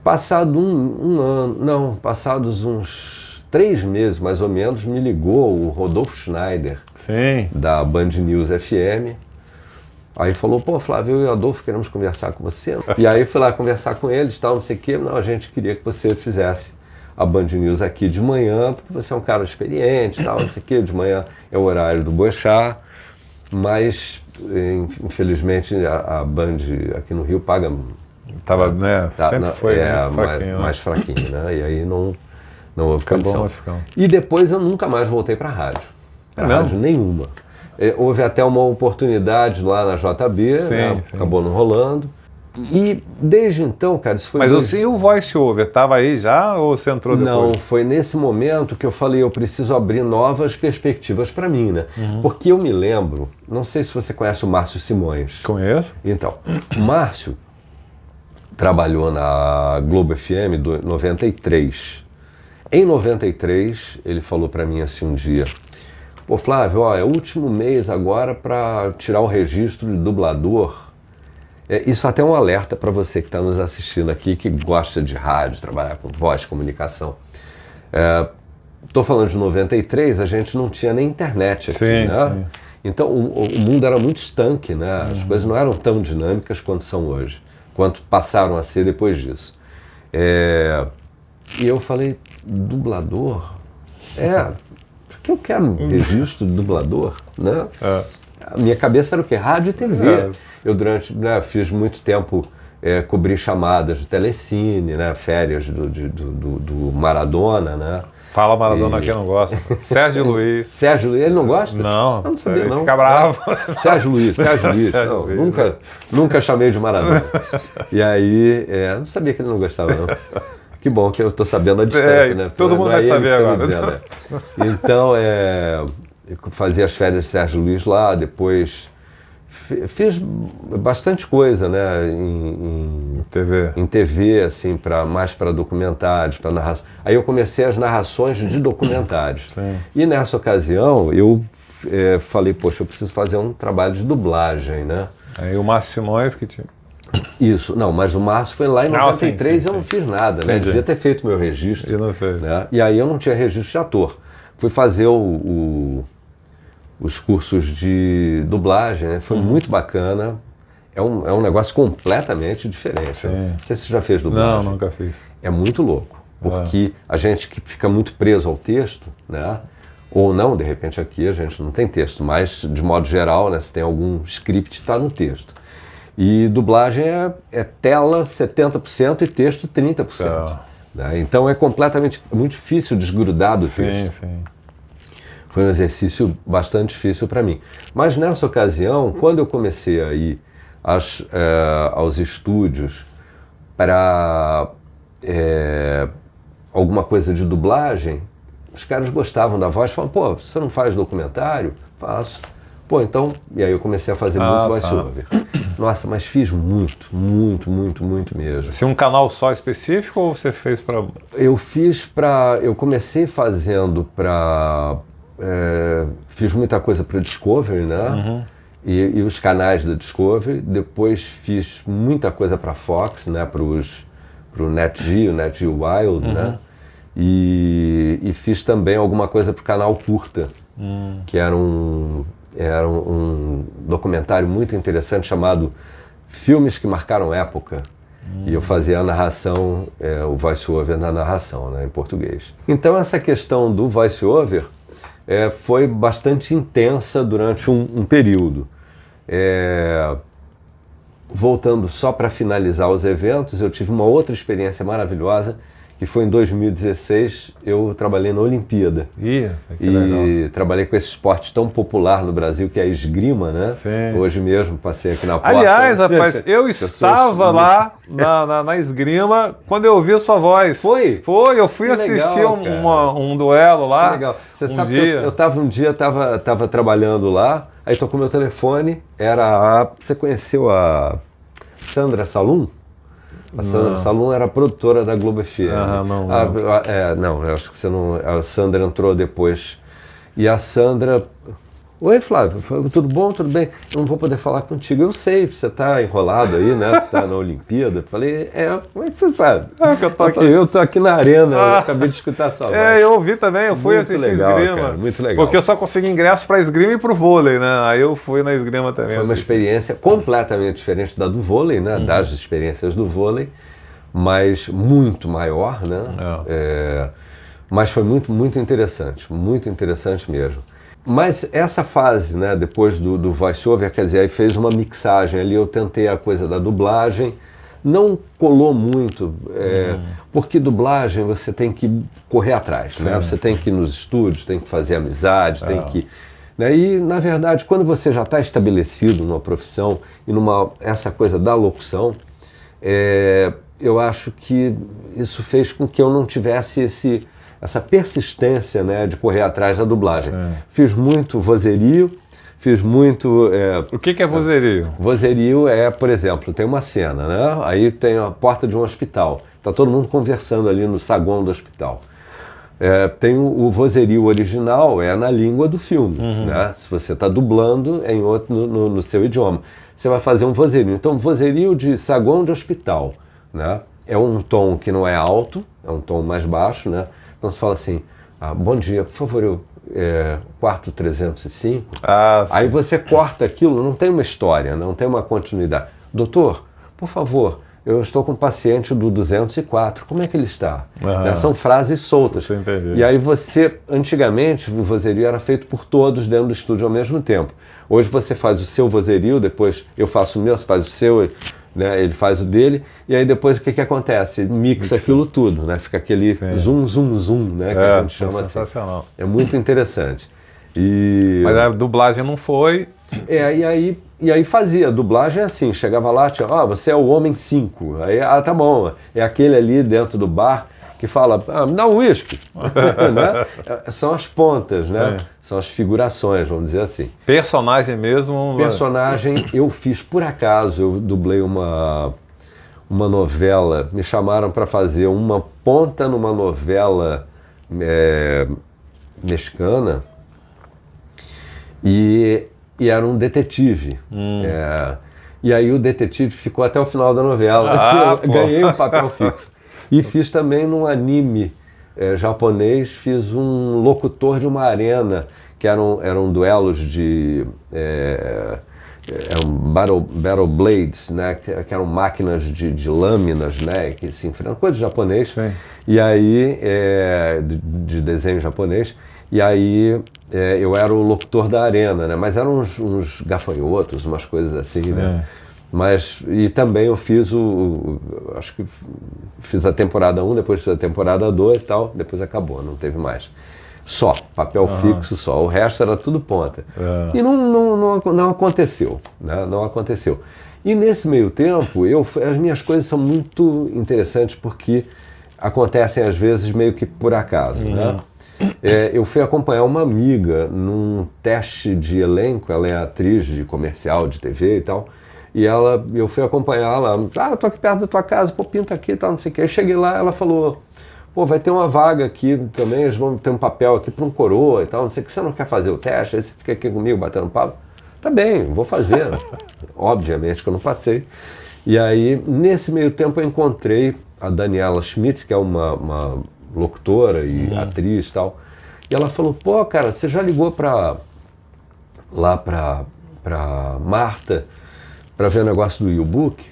Passado um ano, não, passados uns 3 meses mais ou menos, me ligou o Rodolfo Schneider, sim, da Band News FM. Aí falou, pô, Flávio, eu e o Adolfo queremos conversar com você. E aí fui lá conversar com eles, tal, não sei o quê. Não, a gente queria que você fizesse a Band News aqui de manhã, porque você é um cara experiente, tal, não sei o quê. De manhã é o horário do Boechat, mas infelizmente a Band aqui no Rio paga... Tava, né, sempre foi mais fraquinho, né? E aí não houve condição. Ficou. E depois eu nunca mais voltei para rádio. Para rádio nenhuma. Houve até uma oportunidade lá na JB, né? Acabou não rolando. E desde então, cara, isso foi... Mas assim, o voice over estava aí já ou você entrou depois? Não, foi nesse momento que eu falei, eu preciso abrir novas perspectivas para mim, né? Porque eu me lembro, não sei se você conhece o Márcio Simões. Conheço. Então, o Márcio trabalhou na Globo FM 93. Em 93, ele falou para mim assim um dia, pô, Flávio, ó, é o último mês agora para tirar o registro de dublador. Isso até é um alerta para você que está nos assistindo aqui, que gosta de rádio, trabalhar com voz, comunicação. Estou falando de 93, a gente não tinha nem internet aqui, né? Sim. Então o mundo era muito estanque, né? As coisas não eram tão dinâmicas quanto são hoje, quanto passaram a ser depois disso. E eu falei, dublador? Porque eu quero um registro de dublador, né? A minha cabeça era o quê? Rádio e TV. Eu fiz muito tempo, cobri chamadas do Telecine, né? Férias do Maradona, né? Fala Maradona quem não gosta. Sérgio Luiz. Sérgio Luiz, ele não gosta? Não, eu não sabia, ele não. Fica bravo. Sérgio Luiz. Não, Luiz. Nunca chamei de Maradona. E aí, não sabia que ele não gostava, não. Que bom que eu estou sabendo a distância, né? Todo mundo vai saber agora. Dizendo, né? Então, eu fazia as férias de Sérgio Luiz lá, depois fiz bastante coisa, né? Em TV, assim, mais para documentários, para narração. Aí eu comecei as narrações de documentários. Sim. E nessa ocasião eu falei, poxa, eu preciso fazer um trabalho de dublagem, né? Aí o Márcio Simões que tinha. Isso, não, mas o Márcio foi lá em 93 e eu não fiz nada, né? Devia ter feito meu registro. E não fez. Né? E aí eu não tinha registro de ator. Fui fazer os cursos de dublagem, né? Foi muito bacana. É um negócio completamente diferente. Né? Não sei se você já fez dublagem. Não, nunca fiz. É muito louco, porque a gente que fica muito preso ao texto, né? Ou não, de repente aqui a gente não tem texto, mas de modo geral, né? Se tem algum script, está no texto. E dublagem é tela 70% e texto 30%. Né? Então muito difícil desgrudar do texto. Sim. Foi um exercício bastante difícil para mim. Mas nessa ocasião, quando eu comecei a ir aos estúdios para alguma coisa de dublagem, os caras gostavam da voz, falavam, pô, você não faz documentário? Faço. Pô, então... E aí eu comecei a fazer muito voice-over. Nossa, mas fiz muito mesmo. Assim, um canal só específico ou você fez para... Eu comecei fazendo para... fiz muita coisa para Discovery, né? Uhum. E os canais da Discovery. Depois fiz muita coisa para Fox, né? Para o Nat Geo Wild, né? E fiz também alguma coisa para o canal Curta, que era um documentário muito interessante chamado Filmes que Marcaram Época. E eu fazia a narração, o voice-over na narração, né, em português. Então essa questão do voice-over foi bastante intensa durante um período. Voltando só para finalizar os eventos, eu tive uma outra experiência maravilhosa, que foi em 2016, eu trabalhei na Olimpíada. Que legal. Trabalhei com esse esporte tão popular no Brasil, que é a esgrima, né? Sim. Hoje mesmo passei aqui na porta. Aliás, rapaz, eu estava lá na esgrima quando eu ouvi a sua voz. Foi? Foi, eu fui assistir um duelo lá. Que legal. Você sabe que eu estava trabalhando lá, aí tocou meu telefone, você conheceu a Sandra Salum? A Sandra Salum era produtora da Globo FM. Não, eu acho que você não... A Sandra entrou depois. E a Sandra... Oi, Flávio, tudo bom? Tudo bem? Eu não vou poder falar contigo. Eu sei, você está enrolado aí, né? Você está na Olimpíada. Falei, como é que você sabe? Eu estou aqui na arena, eu acabei de escutar a sua voz. Eu ouvi também, eu fui muito assistir legal, esgrima. Cara, muito legal. Porque eu só consegui ingresso para esgrima e para o vôlei, né? Aí eu fui na esgrima também. Foi uma experiência completamente diferente da do vôlei, né? Das experiências do vôlei, mas muito maior, né? Mas foi muito interessante mesmo. Mas essa fase, né, depois do voice-over, quer dizer, aí fez uma mixagem ali, eu tentei a coisa da dublagem, não colou muito, porque dublagem você tem que correr atrás, né? Você tem que ir nos estúdios, tem que fazer amizade, tem que... Né? E, na verdade, quando você já está estabelecido numa profissão e essa coisa da locução, eu acho que isso fez com que eu não tivesse essa persistência, né, de correr atrás da dublagem. Fiz muito vozerio, fiz muito... O que é vozerio? Vozerio por exemplo, tem uma cena, né? Aí tem a porta de um hospital. Está todo mundo conversando ali no saguão do hospital. Tem o vozerio original, na língua do filme. Né? Se você está dublando em outro, no seu idioma, você vai fazer um vozerio. Então, vozerio de saguão de hospital, né? É um tom que não é alto, é um tom mais baixo, né? Então você fala assim, bom dia, por favor, quarto 305. Aí você corta aquilo, não tem uma história, não tem uma continuidade. Doutor, por favor, eu estou com um paciente do 204, como é que ele está? São frases soltas. E aí antigamente o vozerio era feito por todos dentro do estúdio ao mesmo tempo. Hoje você faz o seu vozerio, depois eu faço o meu, você faz o seu, né? Ele faz o dele, e aí depois o que acontece? Ele mixa aquilo tudo, né? Fica aquele zoom, zoom, zoom, né? Que a gente chama assim. Sensacional. É muito interessante. Mas a dublagem não foi... E aí fazia, a dublagem é assim, chegava lá, tinha, você é o Homem 5, aí, tá bom, é aquele ali dentro do bar que fala, me dá um uísque, né? São as pontas, né? Sim. São as figurações, vamos dizer assim. Personagem mesmo? Personagem, eu fiz por acaso, eu dublei uma novela, me chamaram para fazer uma ponta numa novela mexicana, e era um detetive. E aí o detetive ficou até o final da novela. Eu ganhei um papel fixo. E fiz também num anime japonês, fiz um locutor de uma arena, que eram duelos de... eram battle blades, né, que eram máquinas de lâminas, né, que se enfrentam, coisa de japonês. Sim. E aí, de desenho japonês. E aí eu era o locutor da arena, né? Mas eram uns gafanhotos, umas coisas assim, né? E também eu fiz acho que fiz a temporada 1, depois fiz a temporada 2 e tal, depois acabou, não teve mais. Só, papel fixo só, o resto era tudo ponta. E não aconteceu, né? Não aconteceu. E nesse meio tempo, as minhas coisas são muito interessantes porque acontecem às vezes meio que por acaso, né? Eu fui acompanhar uma amiga num teste de elenco, ela é atriz de comercial, de TV e tal, e eu fui acompanhá-la, eu tô aqui perto da tua casa, pinta aqui e tal, não sei o que. Aí cheguei lá, ela falou, vai ter uma vaga aqui também, eles vão ter um papel aqui para um coroa e tal, não sei o que, você não quer fazer o teste? Aí você fica aqui comigo batendo papo? Tá bem, vou fazer. Obviamente que eu não passei. E aí, nesse meio tempo, eu encontrei a Daniela Schmitz, que é uma locutora e atriz e tal, e ela falou, cara, você já ligou lá pra Marta para ver o negócio do e-book,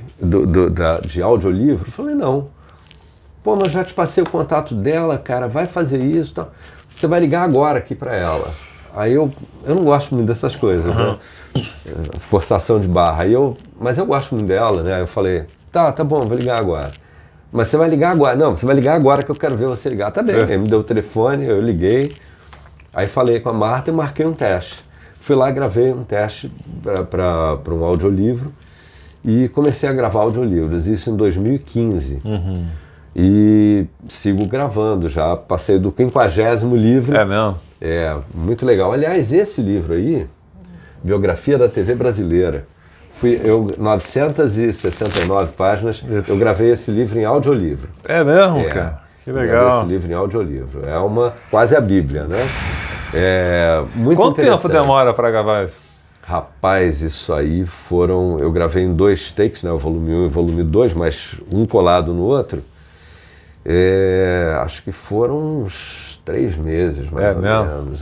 de audiolivro? Eu falei, não. Mas já te passei o contato dela, cara, vai fazer isso e tal. Você vai ligar agora aqui para ela. Aí eu não gosto muito dessas coisas, né? Forçação de barra. Mas eu gosto muito dela, né? Aí eu falei, tá bom, vou ligar agora. Mas você vai ligar agora. Não, você vai ligar agora que eu quero ver você ligar. Tá bem, ele me deu o telefone, eu liguei. Aí falei com a Marta e marquei um teste. Fui lá e gravei um teste para um audiolivro e comecei a gravar audiolivros, isso em 2015. E sigo gravando, já passei do 50º livro. É mesmo? É, muito legal. Aliás, esse livro aí, Biografia da TV Brasileira, 969 páginas, eu gravei esse livro em audiolivro. É mesmo, cara? Que legal. Gravei esse livro em audiolivro. É quase a Bíblia, né? Muito Quanto tempo demora para gravar isso? Rapaz, isso aí eu gravei em 2 takes, né? O volume 1 e o volume 2, mas um colado no outro. Acho que foram uns 3 meses, mais ou menos.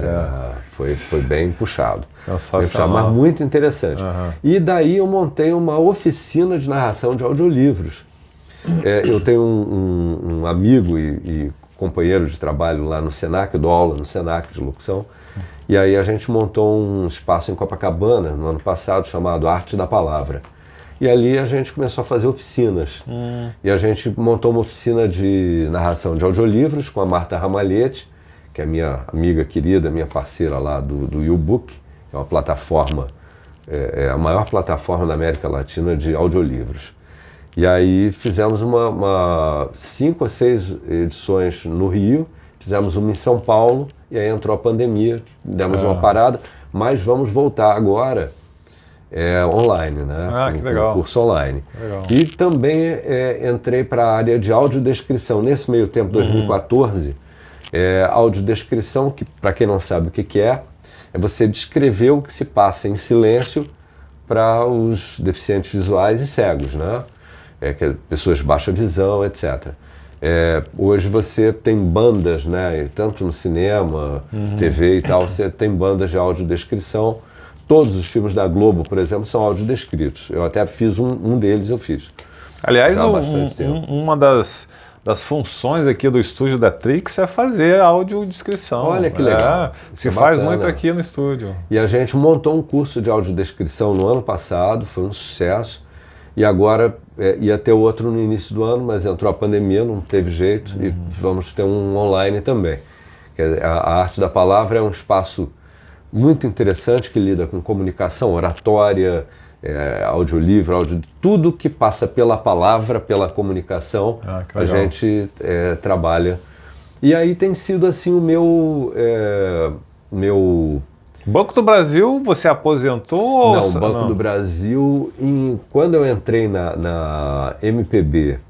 Foi bem puxado. Mas muito interessante. E daí eu montei uma oficina de narração de audiolivros. Eu tenho um amigo e companheiro de trabalho lá no Senac, eu dou aula no Senac de locução, e aí a gente montou um espaço em Copacabana, no ano passado, chamado Arte da Palavra. E ali a gente começou a fazer oficinas. E a gente montou uma oficina de narração de audiolivros com a Marta Ramalhete, que é minha amiga querida, minha parceira lá do e-book, que é uma plataforma, a maior plataforma da América Latina de audiolivros. E aí fizemos 5 ou 6 edições no Rio, fizemos uma em São Paulo, e aí entrou a pandemia, demos uma parada, mas vamos voltar agora online, né? Que legal. Curso online. Legal. E também entrei para a área de audiodescrição. Nesse meio tempo, 2014, audiodescrição, que para quem não sabe o que é você descrever o que se passa em silêncio para os deficientes visuais e cegos, né? Pessoas de baixa visão, etc. Hoje você tem bandas, né? Tanto no cinema, TV e tal, você tem bandas de audiodescrição. Todos os filmes da Globo, por exemplo, são audiodescritos. Eu até fiz um deles, eu fiz. Aliás, uma das funções aqui do estúdio da Trix é fazer audiodescrição. Olha que legal. Se faz muito aqui no estúdio. E a gente montou um curso de audiodescrição no ano passado, foi um sucesso. E agora ia ter outro no início do ano, mas entrou a pandemia, não teve jeito, e vamos ter um online também. A arte da palavra é um espaço muito interessante que lida com comunicação, oratória, audiolivro, tudo que passa pela palavra, pela comunicação, a gente trabalha. E aí tem sido assim o meu... Banco do Brasil, você aposentou? Não, o Banco do Brasil, quando eu entrei na MPB,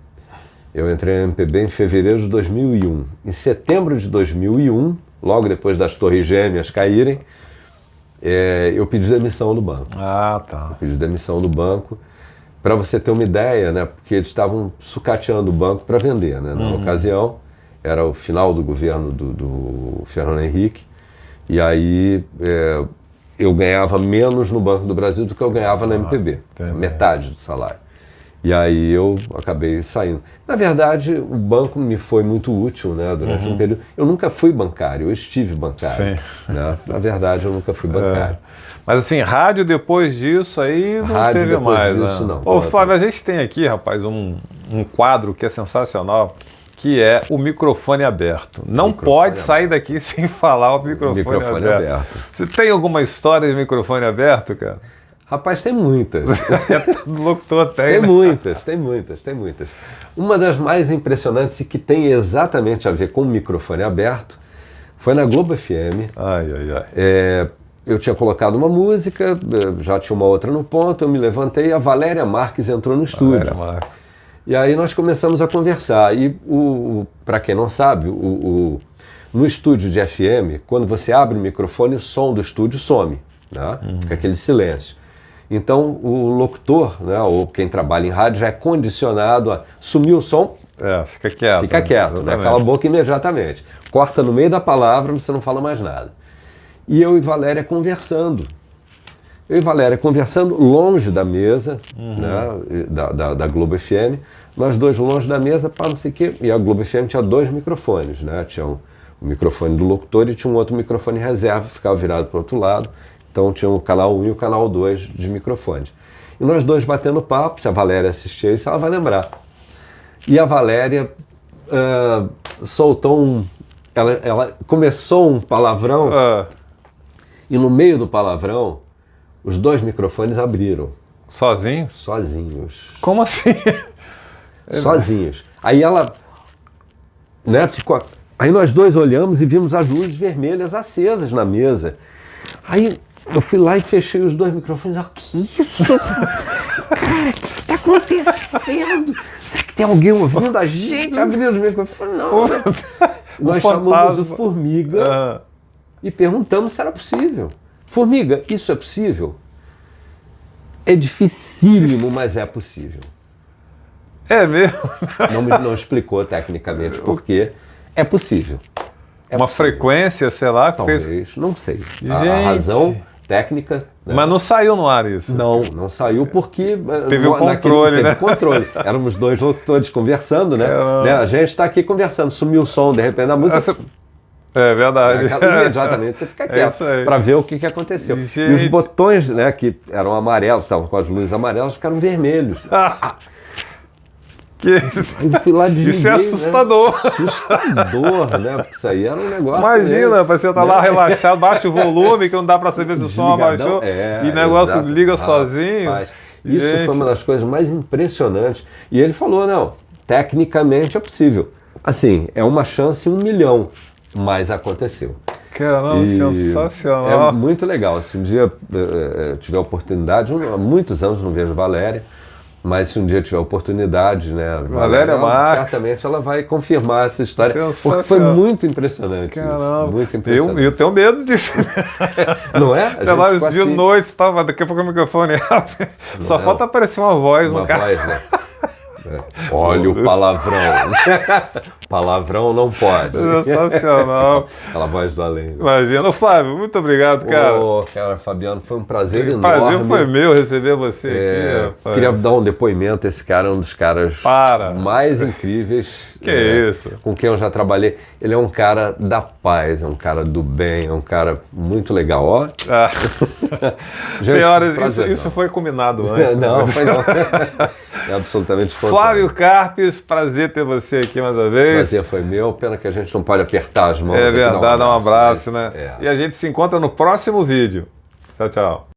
eu entrei na MPB em fevereiro de 2001. Em setembro de 2001, logo depois das Torres Gêmeas caírem, eu pedi demissão do banco. Ah, tá. Eu pedi demissão do banco, para você ter uma ideia, né? Porque eles estavam sucateando o banco para vender, né? Na ocasião, era o final do governo do Fernando Henrique, e aí eu ganhava menos no Banco do Brasil do que eu ganhava na MPB, metade do salário. E aí eu acabei saindo. Na verdade, o banco me foi muito útil, né, durante um período. Eu nunca fui bancário, eu estive bancário. Né? Na verdade, eu nunca fui bancário. Mas assim, rádio depois disso aí não rádio teve depois mais, disso, né? Não. Ô, Flávio, a gente tem aqui, rapaz, um quadro que é sensacional, que é o microfone aberto. Não pode sair daqui sem falar o microfone aberto. Você tem alguma história de microfone aberto, cara? Rapaz, tem muitas. Locutor tem, tem né? muitas. Uma das mais impressionantes e que tem exatamente a ver com o microfone aberto foi na Globo FM. Eu tinha colocado uma música, já tinha uma outra no ponto, eu me levantei, a Valéria Marques entrou no estúdio. E aí nós começamos a conversar. E, para quem não sabe, no estúdio de FM, quando você abre o microfone, o som do estúdio some, né? Fica aquele silêncio. Então, o locutor, né, ou quem trabalha em rádio, já é condicionado a sumir o som. Fica quieto. Fica quieto, né? Cala a boca imediatamente. Corta no meio da palavra, você não fala mais nada. E eu e Valéria conversando. Longe da mesa, né, da Globo FM. Nós dois longe da mesa, não sei o quê. E a Globo FM tinha 2 microfones, né? Tinha o microfone do locutor e tinha um outro microfone reserva, ficava virado para o outro lado. Então tinha o canal 1 e o canal 2 de microfones. E nós dois batendo papo, se a Valéria assistir isso, ela vai lembrar. E a Valéria soltou ela começou um palavrão, e no meio do palavrão, os 2 microfones abriram. Sozinhos? Sozinhos. Como assim? Sozinhos. Aí ela, né, ficou... Aí nós dois olhamos e vimos as luzes vermelhas acesas na mesa. Aí eu fui lá e fechei os 2 microfones. Que isso? Cara, o que está acontecendo? Será que tem alguém ouvindo a gente? Abrindo os microfones? Não. Nós chamamos o Formiga e perguntamos se era possível. Formiga, isso é possível? É dificílimo, mas é possível. É mesmo? Não explicou tecnicamente por quê. É possível. Uma frequência, sei lá, que talvez, fez... não sei. A razão técnica... Né? Mas não saiu no ar isso? Não saiu porque... Teve o controle, né? Teve controle. Éramos 2 locutores conversando, né? A gente está aqui conversando, sumiu o som, de repente a música... É verdade. Imediatamente você fica quieto para ver o que aconteceu. Gente. E os botões, né, que eram amarelos, estavam com as luzes amarelas, ficaram vermelhos. Eu fui lá desliguei, isso é assustador. Né? Assustador, né? Porque isso aí era um negócio... Imagina, você estar lá relaxado, baixa o volume, que não dá para saber se o som abaixou, e o negócio liga sozinho. Isso foi uma das coisas mais impressionantes. E ele falou, não, tecnicamente é possível. Assim, é uma chance em 1 milhão, mas aconteceu. Caramba, sensacional. É muito legal. Se um dia tiver oportunidade, há muitos anos não vejo Valéria, mas se um dia tiver oportunidade, né, Valéria Marques, certamente ela vai confirmar essa história, porque foi muito impressionante. Caramba. Isso, muito impressionante. Eu tenho medo disso. Não é? Até lá de noite, daqui a pouco o microfone abre. Só falta aparecer uma voz no cara. Voz, né? Olha o palavrão. Palavrão não pode. Sensacional. Aquela voz do além. Imagina. Ô, Flávio, muito obrigado, cara. Cara, Fabiano, foi um prazer enorme. O prazer foi meu receber você aqui. Queria dar um depoimento. Esse cara é um dos caras mais incríveis Que é isso? Com quem eu já trabalhei. Ele é um cara da paz, é um cara do bem, é um cara muito legal. Ó. Ah. Gente, Senhoras, prazer, isso foi combinado antes. Não, foi não. É absolutamente espontâneo. Flávio Carpes, prazer ter você aqui mais uma vez. Prazer foi meu, pena que a gente não pode apertar as mãos. É verdade, dá um abraço, mas, né? E a gente se encontra no próximo vídeo. Tchau, tchau.